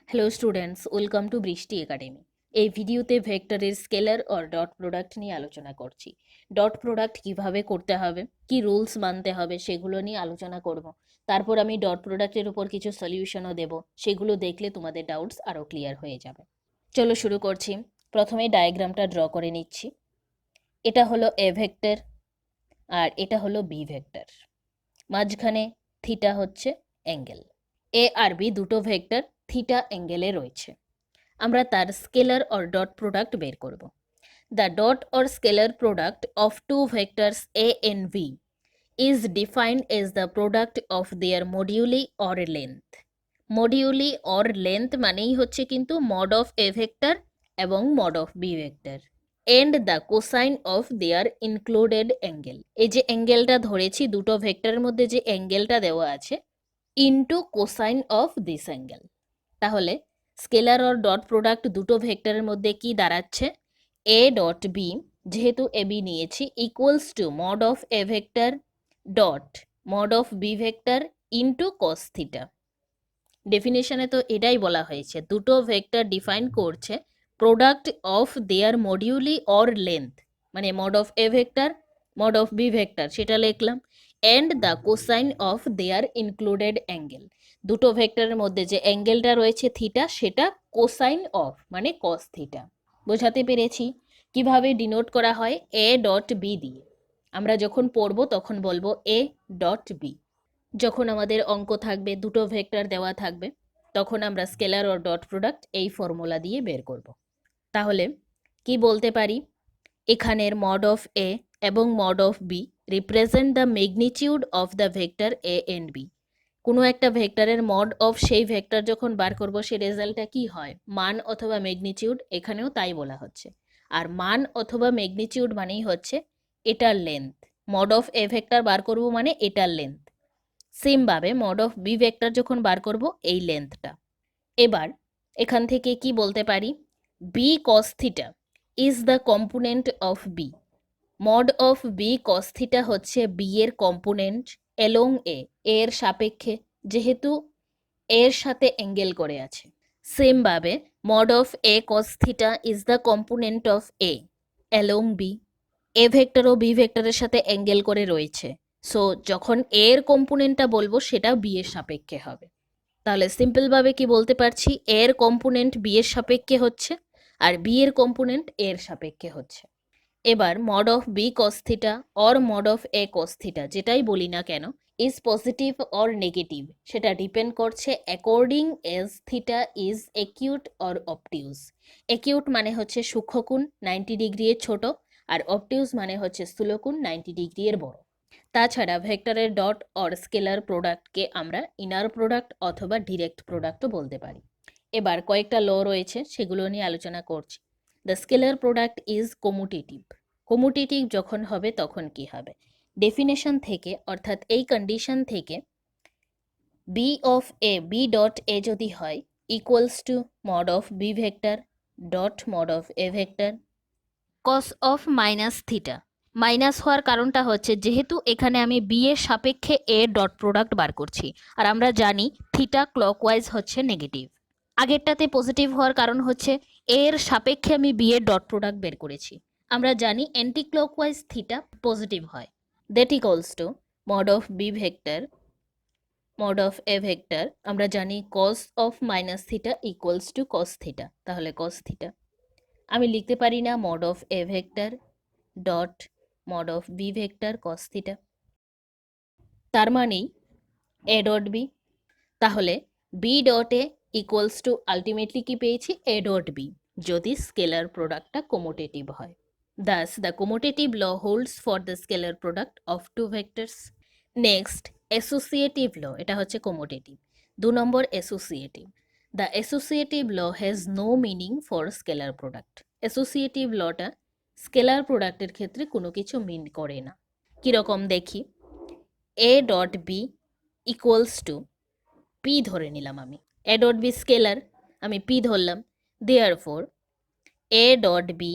Hello students, welcome to বৃষ্টি academy. এই ভিডিওতে ভেক্টরের স্কেলার অর ডট প্রোডাক্ট নিয়ে আলোচনা করছি। ডট প্রোডাক্ট কিভাবে করতে হবে, কি রুলস মানতে হবে, সেগুলো নিয়ে আলোচনা করব। তারপর আমি ডট প্রোডাক্টের উপর কিছু সলিউশনও দেব, সেগুলো দেখলে তোমাদের ডাউটস আরও ক্লিয়ার হয়ে যাবে। চলো শুরু করছি। প্রথমে ডায়াগ্রামটা ড্র করে নিচ্ছি। এটা হলো এ ভেক্টর আর এটা হলো বি ভেক্টর। মাঝখানে থিটা হচ্ছে অ্যাঙ্গেল। এ আর বি দুটো ভেক্টর থিটা অ্যাঙ্গেলে রয়েছে। আমরা তার স্কেলার অর ডট প্রোডাক্ট বের করব। The dot or scalar product of two vectors A and B is defined as the product of their moduli or length. Moduli or length মানেই হচ্ছে কিন্তু মড অফ এ ভেক্টর এবং mod of B vector and the cosine of their included angle. এই যে অ্যাঙ্গেলটা ধরেছি, দুটো ভেক্টরের মধ্যে যে অ্যাঙ্গেলটা দেওয়া আছে, into cosine of this angle. তাহলে স্কেলার অর ডট প্রোডাক্ট দুটো ভেক্টরের মধ্যে কি দাঁড়াচ্ছে? এ ডট বি, যেহেতু এ বি নিয়েছি, equals to mod of A vector dot mod of B vector into cos theta. ডেফিনেশনে তো এটাই বলা হয়েছে, দুটো ভেক্টর ডিফাইন করছে product of their moduli or length, মানে mod of A vector mod of B vector, সেটা লিখলাম, and the cosine of their included angle. দুটো ভেক্টরের মধ্যে যে অ্যাঙ্গেলটা রয়েছে থিটা, সেটা কোসাইন অফ মানে কস থিটা। বোঝাতে পেরেছি? কিভাবে ডিনোট করা হয়? এ ডট বি দিয়ে। আমরা যখন পড়বো তখন বলবো এ ডট বি। যখন আমাদের অঙ্ক থাকবে, দুটো ভেক্টর দেওয়া থাকবে, তখন আমরা স্কেলার ও ডট প্রোডাক্ট এই ফর্মুলা দিয়ে বের করব। তাহলে কি বলতে পারি? এখানের মড অফ এ এবং mod of B represent the magnitude of the vector A and B. কোনো একটা ভেক্টরের মড অফ সেই ভেক্টর যখন বার করব, সেই রেজাল্টটা কি হয়? মান অথবা ম্যাগনিটিউড। এখানেও তাই বলা হচ্ছে। আর মান অথবা ম্যাগনিটিউড মানেই হচ্ছে এটার length. Mod of A vector বার করব মানে এটার লেন্থ। সেমভাবে মড অফ বি ভেক্টর যখন বার করব, এই লেন্থটা। এবার এখান থেকে কি বলতে পারি? B cos theta is the component of B. Mod of B cos theta হচ্ছে বি এর কম্পোনেন্ট এলং এ, এর সাপেক্ষে, যেহেতু এর সাথে অ্যাঙ্গেল করে আছে। সেমভাবে mod of A cos theta is the component of A along B. A vector ও বি ভেক্টরের সাথে অ্যাঙ্গেল করে রয়েছে, সো যখন এর কম্পোনেন্টটা বলবো সেটা বি এর সাপেক্ষে হবে। তাহলে সিম্পলভাবে কি বলতে পারছি? এর কম্পোনেন্ট বি এর সাপেক্ষে হচ্ছে আর বি এর কম্পোনেন্ট এর সাপেক্ষে হচ্ছে। এবার mod of B cos theta or mod of A cos theta, যেটাই বলি না কেন, ইজ পজিটিভ অর নেগেটিভ, সেটা ডিপেন্ড করছে according as theta is acute or obtuse. Acute মানে হচ্ছে সূক্ষ্মকোণ 90 ডিগ্রি এর ছোট, আর অবটিউজ মানে হচ্ছে স্থূলকোণ 90 ডিগ্রি এর বড়। তাছাড়া ভেক্টরের ডট অর স্কেলার প্রোডাক্টকে আমরা ইনার প্রোডাক্ট অথবা ডিরেক্ট প্রোডাক্টও বলতে পারি। এবার কয়েকটা ল রয়েছে, সেগুলো নিয়ে আলোচনা করছি। The scalar product is commutative. Commutative যখন হবে তখন কি হবে? ডেফিনেশন থেকে, অর্থাৎ এই কন্ডিশন থেকে, B of A, B dot A যদি হয়, equals to mod of B vector dot mod of A vector cos of minus theta. Minus হওয়ার কারণটা হচ্ছে, যেহেতু এখানে আমি বি এর সাপেক্ষে এ ডট প্রোডাক্ট বার করছি, আর আমরা জানি থিটা ক্লকওয়াইজ হচ্ছে নেগেটিভ। আগেরটাতে পজিটিভ হওয়ার কারণ হচ্ছে এর সাপেক্ষে আমি বি এর ডট প্রোডাক্ট বের করেছি। আমরা জানি অ্যান্টি ক্লকওয়াইজ থিটা পজিটিভ হয়। That equals to mod of B vector mod of A vector, আমরা জানি cos of minus theta equals to cos theta, তাহলে কস থিটা। আমি লিখতে পারি না mod of A vector dot mod of B vector cos theta? তার মানেই A dot B. তাহলে B dot A equals to ultimately কি পেয়েছি? এ ডট বি, যদি স্কেলার প্রোডাক্টটা কমোটেটিভ হয়। Thus, the commutative law holds for the scalar product of two vectors. Next, associative law, এটা হচ্ছে commutative। 2 number associative. The associative law has no meaning for scalar product. Associative lawটা scalar প্রোডাক্টের ক্ষেত্রে কোনো কিছু mean করে না। কীরকম দেখি? A dot B equals to P ধরে নিলাম আমি। এ ডট বি স্কেলার, আমি পি ধরলাম। Therefore A dot B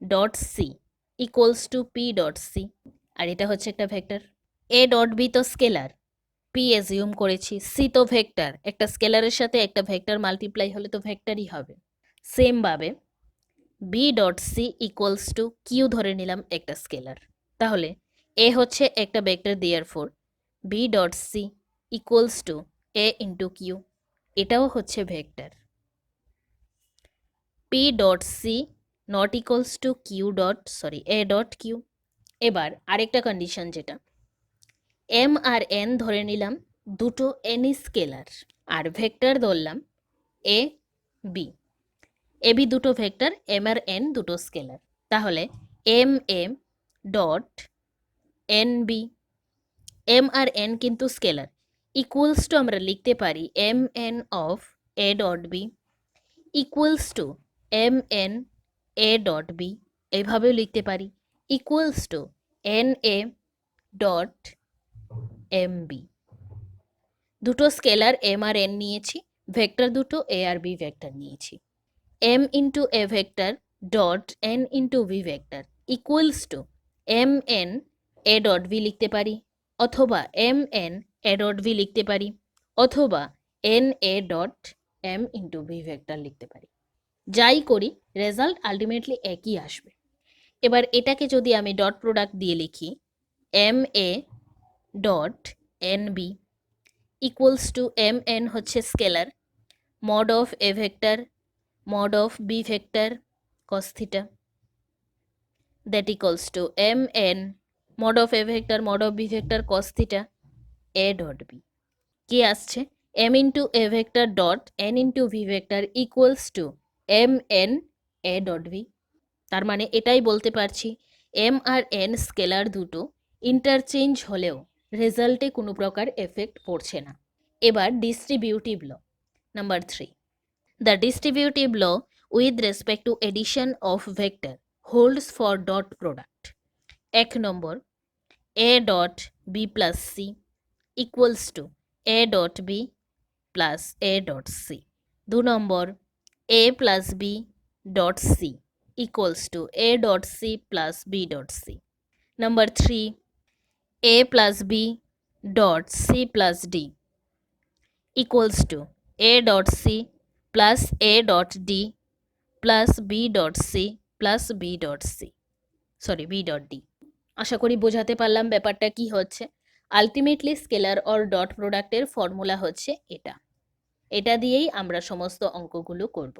dot C equals to P dot C, আর এটা হচ্ছে একটা ভেক্টর। এ ডট বি তো স্কেলার, পি অ্যাজিউম করেছি, সি তো ভেক্টর, একটা স্কেলারের সাথে একটা ভেক্টর মাল্টিপ্লাই হলে তো ভেক্টরই হবে। সেমভাবে B dot C equals to Q ধরে নিলাম একটা স্কেলার, তাহলে এ হচ্ছে একটা vector, therefore B dot C equals to A into Q, এটাও হচ্ছে vector. P dot C not equals to Q dot A dot Q. এবার আরেকটা কন্ডিশন, যেটা এম আর এন ধরে নিলাম দুটো এনি স্কেলার, আর ভেক্টর ধরলাম এ বি। এ বি দুটো ভেক্টর, এম আর এন দুটো স্কেলার, তাহলে M M dot N B, M আর এন কিন্তু স্কেলার, ইকুয়ালস টু আমরা লিখতে পারি M N of A dot B equals to M N A dot B, এইভাবেও লিখতে পারি equals to N A dot M B. দুটো স্কেলার এম আর এন নিয়েছি, ভেক্টর দুটো এ আর বি ভেক্টর নিয়েছি। M into A vector dot N into V vector equals to M N A dot V লিখতে পারি, অথবা M N A dot V লিখতে পারি, অথবা N A dot M into V vector লিখতে পারি। যাই করি রেজাল্ট আলটিমেটলি একই আসবে। এবার এটাকে যদি আমি ডট প্রোডাক্ট দিয়ে লিখি, M A dot N B equals to M N হচ্ছে scalar, mod of A vector mod of b vector cos theta, that equals to mn mod of a vector mod of b vector cos theta a dot b। কি আসছে m into a vector dot n into v vector equals to mn a dot v। তার মানে এটাই বলতে পারছি m আর n scalar দুটো interchange হলেও রেজাল্টে কোনো প্রকার এফেক্ট পড়ছে না। এবার distributive law number 3, the distributive law with respect to addition of vector holds for dot product। 1 number a dot b plus c equals to a dot b plus a dot c। 2 number a plus b dot c equals to a dot c plus b dot c। Number 3, a plus b dot c plus d equals to a dot c plus a dot d plus b dot c plus b dot c b dot d। আশা করি বোঝাতে পারলাম ব্যাপারটা কি হচ্ছে। Ultimately scalar or dot প্রোডাক্টের formula হচ্ছে এটা দিয়েই আমরা সমস্ত অঙ্কগুলো করব।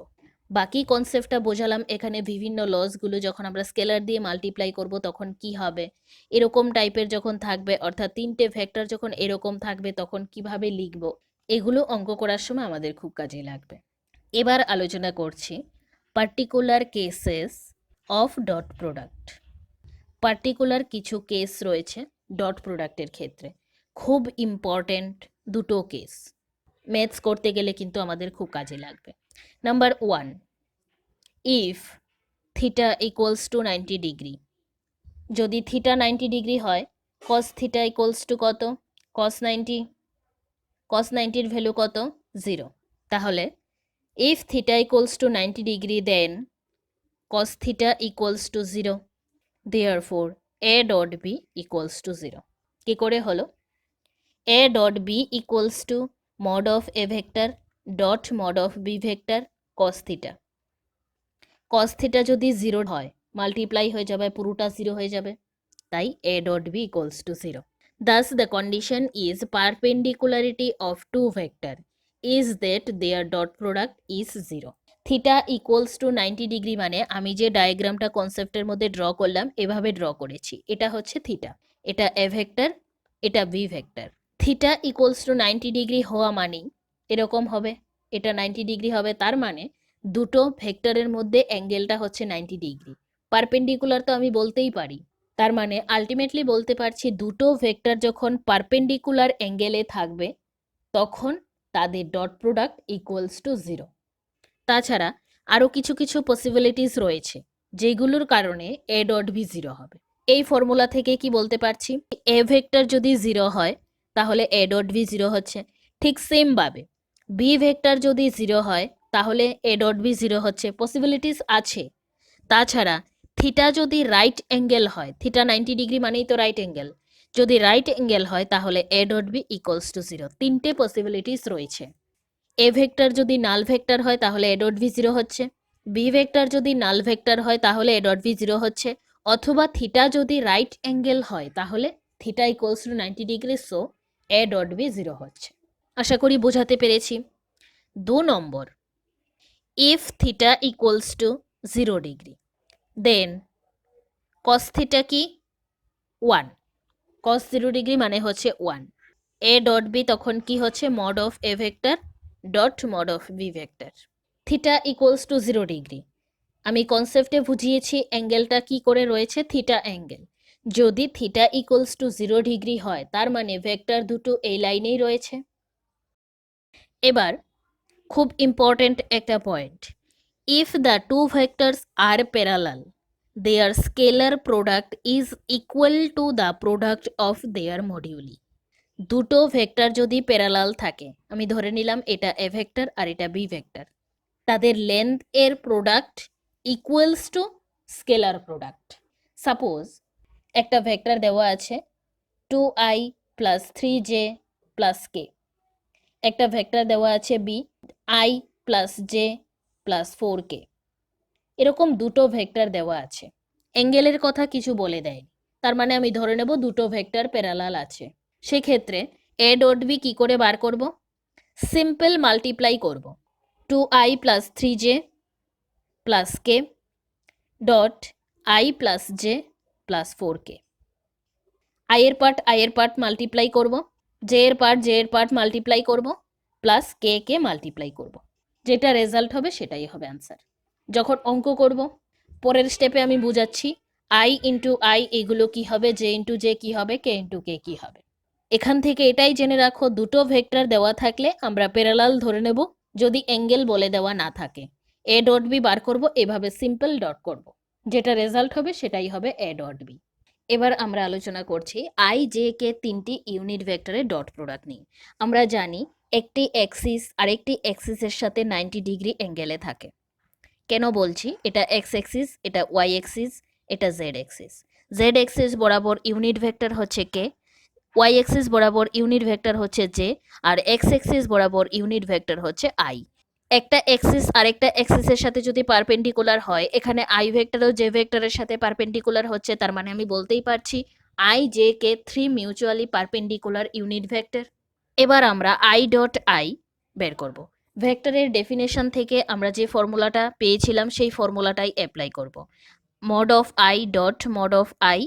বাকি কনসেপ্টটা বোঝালাম, এখানে বিভিন্ন লসগুলো যখন আমরা স্কেলার দিয়ে মাল্টিপ্লাই করব তখন কি হবে, এরকম টাইপের যখন থাকবে, অর্থাৎ তিনটে ভেক্টর যখন এরকম থাকবে তখন কিভাবে লিখব, এগুলো অঙ্ক করার সময় আমাদের খুব কাজে লাগবে। এবার আলোচনা করছি particular cases of dot product. Particular কিছু কেস রয়েছে ডট প্রোডাক্টের ক্ষেত্রে, খুব ইম্পর্টেন্ট দুটো কেস, ম্যাথস করতে গেলে কিন্তু আমাদের খুব কাজে লাগবে। Number 1, if theta equals to 90 degree, যদি থিটা 90 ডিগ্রি হয় কস থিটা ইকুয়ালস টু কত, কস 90, কস 90-র ভ্যালু কত, 0। তাহলে if theta equals to 90 degree then cos theta equals to 0, therefore a dot b equals to 0। কি করে হলো, a dot b equals to mod of a vector dot mod of b vector cos theta। cos theta যদি 0 হয় multiply হয়ে যাবে, পুরোটা 0 হয়ে যাবে, তাই a dot b equals to 0। Thus the condition is perpendicularity of two vector is that their dot product is 0। Theta equals to 90 degree মানে আমি যে ডায়াগ্রামটা কনসেপ্টের মধ্যে ড্র করলাম এভাবে ড্র করেছি, এটা হচ্ছে থিটা, এটা এ ভেক্টর, এটা B vector. Theta equals to 90 degree হওয়া মানেই এরকম হবে, এটা 90 ডিগ্রি হবে, তার মানে দুটো ভেক্টরের মধ্যে অ্যাঙ্গেলটা হচ্ছে 90 ডিগ্রি। পারপেন্ডিকুলার তো আমি বলতেই পারি, তার মানে আলটিমেটলি বলতে পারছি দুটো ভেক্টর যখন পারপেন্ডিকুলার অ্যাঙ্গেলে থাকবে তখন তাদের ডট প্রোডাক্ট ইকুয়ালস টু 0। তাছাড়া আরও কিছু কিছু পসিবিলিটিস রয়েছে যেগুলোর কারণে এ ডট বি 0 হবে। এই ফর্মুলা থেকে কি বলতে পারছি, এ ভেক্টর যদি 0 হয় তাহলে এ ডট বি 0 হচ্ছে, ঠিক সেমভাবে বি ভেক্টর যদি 0 হয় তাহলে এ ডট বি 0 হচ্ছে, পসিবিলিটিস আছে। তাছাড়া থিটা যদি রাইট অ্যাঙ্গেল হয়, থিটা 90 ডিগ্রি মানেই তো রাইট অ্যাঙ্গেল, যদি রাইট অ্যাঙ্গেল হয় তাহলে A dot B equals to 0। তিনটে পসিবিলিটিস রয়েছে। এ ভেক্টর যদি নাল ভেক্টর হয় তাহলে এ ডট ভি 0 হচ্ছে, বি ভেক্টর যদি নাল ভেক্টর হয় তাহলে এ ডট ভি 0 হচ্ছে, অথবা থিটা যদি রাইট অ্যাঙ্গেল হয় তাহলে theta equals to 90 degree, so A dot B 0 হচ্ছে। আশা করি বোঝাতে পেরেছি। 2 নম্বর, if theta equals to 0 degree then cos theta কি 1, কস 0 ডিগ্রি মানে হচ্ছে 1, এ ডট বি তখন কি হচ্ছে mod of A vector dot mod of B vector. Theta equals to 0 degree আমি কনসেপ্টে বুঝিয়েছি অ্যাঙ্গেলটা কি করে রয়েছে, থিটা অ্যাঙ্গেল। যদি থিটা ইকুয়ালস টু 0 ডিগ্রি হয় তার মানে ভেক্টর দুটো এই লাইনেই রয়েছে। এবার খুব ইম্পর্টেন্ট একটা point, if the two vectors are parallel their scalar product is equal to the product of their moduli. দুটো ভেক্টর যদি প্যারালাল থাকে, আমি ধরে নিলাম এটা এ ভেক্টর আর এটা বি ভেক্টর, তাদের লেন্থ এর product equals to scalar product. Suppose একটা ভেক্টর দেওয়া আছে 2i প্লাস 3j প্লাস কে, একটা ভেক্টর দেওয়া আছে B i plus J plus 4k। এরকম দুটো ভেক্টর দেওয়া আছে, অ্যাঙ্গেলের কথা কিছু বলে দেয়নি, তার মানে আমি ধরে নেব দুটো ভেক্টর প্যারালাল আছে। সেক্ষেত্রে এ ডট বি কী করে বার করব, সিম্পল মাল্টিপ্লাই করব 2i plus 3j plus K dot i plus J plus 4k। i এর পার্ট মাল্টিপ্লাই করব, জে এর পার্ট মাল্টিপ্লাই করব, প্লাস কে মাল্টিপ্লাই করব, যেটা রেজাল্ট হবে সেটাই হবে অ্যান্সার। যখন অঙ্ক করব পরের স্টেপে আমি বুঝাচ্ছি i ইন্টু আই এগুলো কি হবে, জে ইন্টু জে কি হবে, কে ইন্টু কে কি হবে। এখান থেকে এটাই জেনে রাখো, দুটো ভেক্টর দেওয়া থাকলে আমরা প্যারালাল ধরে নেব যদি অ্যাঙ্গেল বলে দেওয়া না থাকে। এ ডট বি বার করব, এভাবে সিম্পল ডট করব, যেটা রেজাল্ট হবে সেটাই হবে এ ডট বি। এবার আমরা আলোচনা করছি আই জে কে তিনটি ইউনিট ভেক্টরের ডট প্রোডাক্ট নিয়ে। আমরা জানি একটি অ্যাক্সিস আরেকটি অ্যাক্সিসের সাথে 90 ডিগ্রি অ্যাঙ্গেলে থাকে। কেন বলছি, এটা এক্স অ্যাক্সিস, এটা ওয়াই অ্যাক্সিস, এটা জেড অ্যাক্সিস। জেড অ্যাক্সিস বরাবর ইউনিট ভেক্টর হচ্ছে কে, ওয়াই অ্যাক্সিস বরাবর ইউনিট ভেক্টর হচ্ছে জে, আর এক্স অ্যাক্সিস বরাবর ইউনিট ভেক্টর হচ্ছে আই। একটা অ্যাক্সিস আরেকটা অ্যাক্সিসের সাথে যদি পারপেন্ডিকুলার হয়, এখানে আই ভেক্টরও জে ভেক্টরের সাথে পারপেন্ডিকুলার হচ্ছে, তার মানে আমি বলতেই পারছি I J K 3 mutually perpendicular unit vector. এবার আমরা আই ডট আই বের করব। ভেক্টরের ডেফিনেশন থেকে আমরা যে ফর্মুলাটা পেয়েছিলাম সেই ফর্মুলাটাই অ্যাপ্লাই করব। Mod of I dot mod of I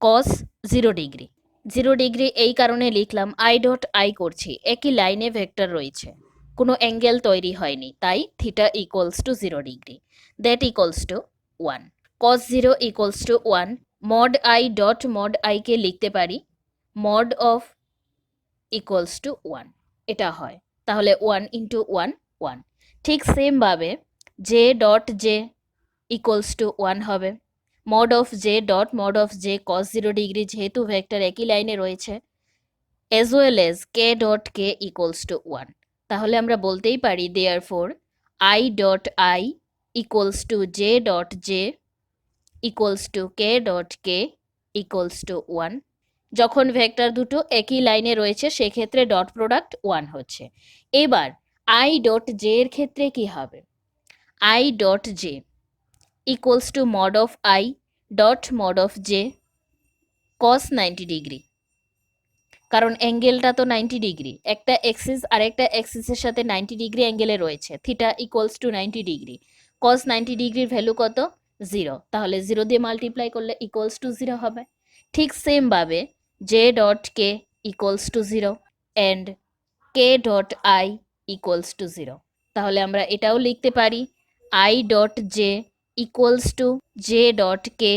cos 0 degree. 0 degree এই কারণে লিখলাম, আই ডট আই করছি, একই লাইনে ভেক্টর রয়েছে, কোনো অ্যাঙ্গেল তৈরি হয়নি, তাই theta equals to 0 degree, that equals to 1। Cos 0 equals to 1, mod I dot mod আইকে লিখতে পারি মড অফ ইকুয়ালস টু 1, এটা হয়, তাহলে 1 ইন্টু 1 1। ঠিক সেমভাবে J dot J equals to 1 হবে, mod of J dot mod of J cos 0 degree, যেহেতু ভেক্টর একই লাইনে রয়েছে, as well as K dot K equals to 1। তাহলে আমরা বলতেই পারি therefore I dot I equals two J dot J equals two K dot K equals to 1। যখন vector দুটো একই লাইনে রয়েছে সেক্ষেত্রে ডট প্রোডাক্ট 1 হচ্ছে। এবার আই ডট জে এর ক্ষেত্রে কি হবে, I dot J equals to mod of I dot mod of J cos 90 degree, কারণ অ্যাঙ্গেলটা তো 90 ডিগ্রি, একটা এক্সিস আর একটা এক্সিসের সাথে 90 ডিগ্রি অ্যাঙ্গেলে রয়েছে, থিটা ইকুয়ালস টু 90 ডিগ্রি, কস 90 ডিগ্রির ভ্যালু কত 0, তাহলে 0 দিয়ে মাল্টিপ্লাই করলে ইকুয়ালস টু 0 হবে। ঠিক সেমভাবে J dot K equals to 0 and K dot I equals to 0, তাহলে আমরা এটাও লিখতে পারি I dot J equals two J dot K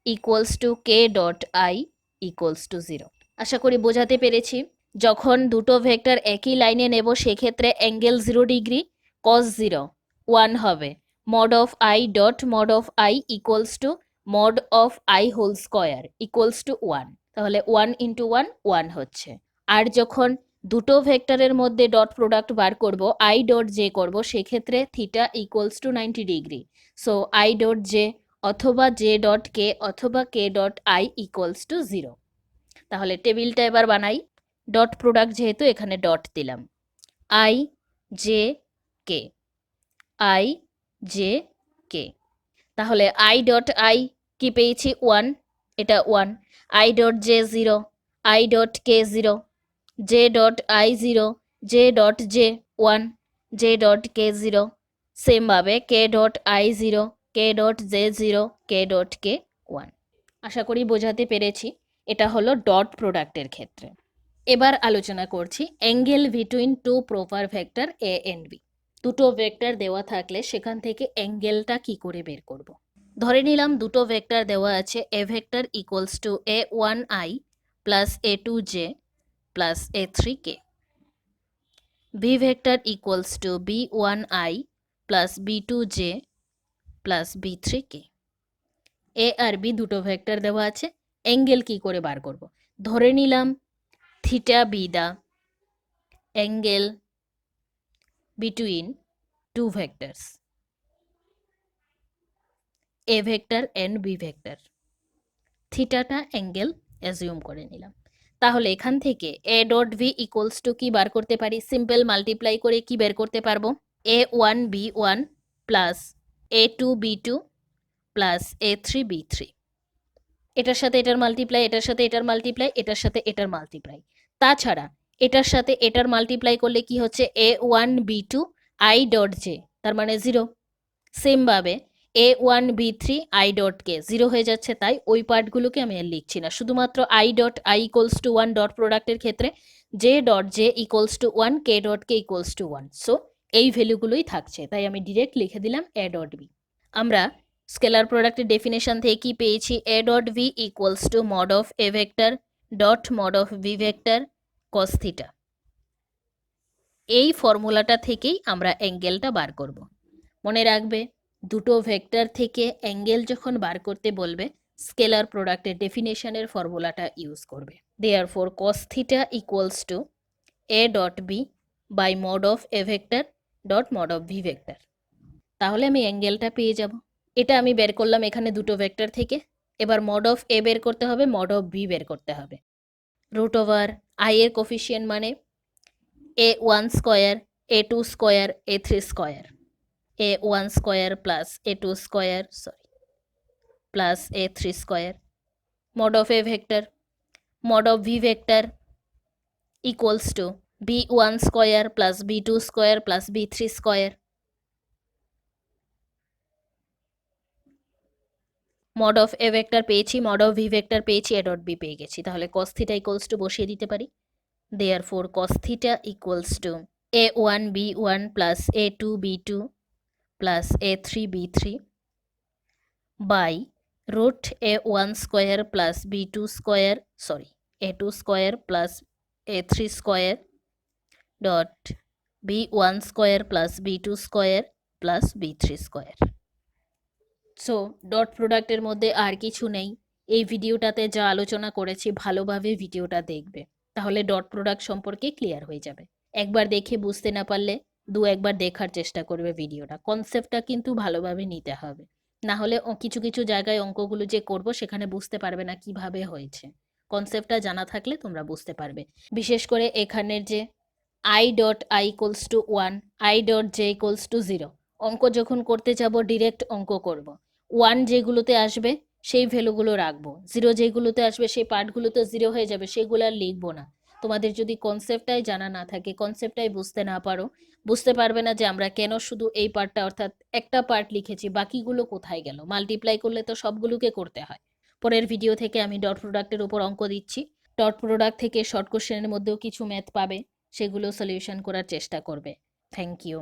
equals two K dot I equals to 0। আশা করি বোঝাতে পেরেছি। যখন দুটো ভেক্টর একই লাইনে নেব সেক্ষেত্রে অ্যাঙ্গেল 0 ডিগ্রি, কস 0 1 হবে, mod of I dot mod of I equals to mod of I whole square equals to 1, তাহলে 1 ইন্টু 1 1 হচ্ছে। আর যখন দুটো ভেক্টরের মধ্যে ডট প্রোডাক্ট বার করব, আই ডট জে করব, সেক্ষেত্রে theta equals to 90 degree, so I dot J অথবা জে ডট কে অথবা কে ডট আই ইকুয়ালস টু 0। তাহলে টেবিলটা এবার বানাই। ডট প্রোডাক্ট যেহেতু এখানে ডট দিলাম, I J K, I J K. তাহলে আই ডট আই কি পেয়েছি 1, এটা 1, I dot J 0, I dot K 0, J dot I 0, J dot J 1, J dot K 0, সেমভাবে K dot I 0, K dot J 0, K dot K 1। আশা করি বোঝাতে পেরেছি। এটা হলো ডট প্রোডাক্টের ক্ষেত্রে। এবার আলোচনা করছি angle between two proper vector A and B. দুটো ভেক্টর দেওয়া থাকলে সেখান থেকে অ্যাঙ্গেলটা কি করে বের করব। ধরে নিলাম দুটো ভেক্টর দেওয়া আছে, A vector equals to a1i plus a2j plus a3k, B vector equals to b1i plus b2j plus b3k। A আর বি দুটো ভেক্টর দেওয়া আছে, অ্যাঙ্গেল কি করে বার করব। ধরে নিলাম theta be the angle between two vectors A vector and B vector, থিটাটা অ্যাঙ্গেল অ্যাজিউম করে নিলাম। তাহলে এখান থেকে A dot V equals to কি বার করতে পারি, সিম্পল মাল্টিপ্লাই করে কি বের করতে পারবো, a1 b1 plus a2 b2 plus a3 b3। এটার সাথে এটার মাল্টিপ্লাই, এটার সাথে এটার মাল্টিপ্লাই, এটার সাথে এটার মাল্টিপ্লাই। তাছাড়া এটার সাথে এটার মাল্টিপ্লাই করলে কি হচ্ছে a1 b2 I dot J, তার মানে 0। সেমভাবে a1 b3 I dot K 0 হয়ে যাচ্ছে, তাই ওই পার্টগুলোকে আমি আর লিখছি না। শুধুমাত্র I dot I equals to 1 dot প্রোডাক্টের ক্ষেত্রে J dot J equals to 1, K dot K equals to 1। So এই ভ্যালুগুলোই থাকছে, তাই আমি ডিরেক্ট লিখে দিলাম এ ডট বি। আমরা স্কেলার প্রোডাক্টের ডেফিনেশন থেকে কি পেয়েছি, A dot V equals to mod of A vector dot mod of B vector cos theta. এই ফর্মুলাটা থেকেই আমরা অ্যাঙ্গেলটা বার করব। মনে রাখবে, দুটো ভেক্টর থেকে অ্যাঙ্গেল যখন বার করতে বলবে স্কেলার প্রোডাক্টের ডেফিনেশনের ফর্মুলাটা ইউজ করবে। Therefore cos theta equals to A dot B by mod of A vector dot mod of V vector. তাহলে আমি অ্যাঙ্গেলটা পেয়ে যাব। এটা আমি বের করলাম এখানে দুটো ভেক্টর থেকে। এবার মড অফ এ বের করতে হবে, মড অফ বি বের করতে হবে। রুট ওভার আই এর কোফিশিয়েন্ট মানে a1 square, a2 square, a3 square, a1 square plus a2 square plus a3 square. Mod of A vector, mod of V vector equals two b1 square plus b2 square plus b3 square. Mod of A vector পেয়েছি, mod of V vector পেয়েছি, A dot B পেয়ে গেছি। তাহলে cos theta equals two বসিয়ে দিতে পারি। Therefore cos theta equals to a1 b1 plus a2 b2 plus a3 b3 by root a1 square plus b2 square a2 square plus a3 square dot b1 square plus b2 square plus b3 square. So dot প্রোডাক্টের মধ্যে আর কিছু নেই। এই ভিডিওটাতে যা আলোচনা করেছি ভালোভাবে ভিডিওটা দেখবে, তাহলে ডট প্রোডাক্ট সম্পর্কে ক্লিয়ার হয়ে যাবে। একবার দেখে বুঝতে না পারলে একবার দেখার চেষ্টা করবে ভিডিওটা। কনসেপ্টটা কিন্তু ভালোভাবে নিতে হবে, না হলে কিছু কিছু জায়গায় অঙ্কগুলো যে করব সেখানে বুঝতে পারবে না কিভাবে হয়েছে। কনসেপ্টটা জানা থাকলে তোমরা বুঝতে পারবে। বিশেষ করে এখানের যে I dot I equals to 1, I dot J equals to 0, অঙ্ক যখন করতে যাব ডিরেক্ট অঙ্ক করব। 1 যেগুলোতে আসবে সেই ভ্যালুগুলো রাখবো, 0 যেগুলোতে আসবে সেই পার্টগুলোতে 0 হয়ে যাবে, সেগুলো আর লিখবো না। তোমাদের যদি কনসেপ্টটাই জানা না থাকে, কনসেপ্টটাই বুঝতে না পারো, বুঝতে পারবে না যে আমরা কেন শুধু এই পার্টটা অর্থাৎ একটা পার্ট লিখেছি, বাকিগুলো কোথায় গেল। মাল্টিপ্লাই করলে তো সবগুলোকে করতে হয়। পরের ভিডিও থেকে আমি ডট প্রোডাক্টের উপর অঙ্ক দিচ্ছি। ডট প্রোডাক্ট থেকে শর্ট কোশ্চেনের মধ্যেও কিছু ম্যাথ পাবে, সেগুলো সলিউশন করার চেষ্টা করবে। Thank you.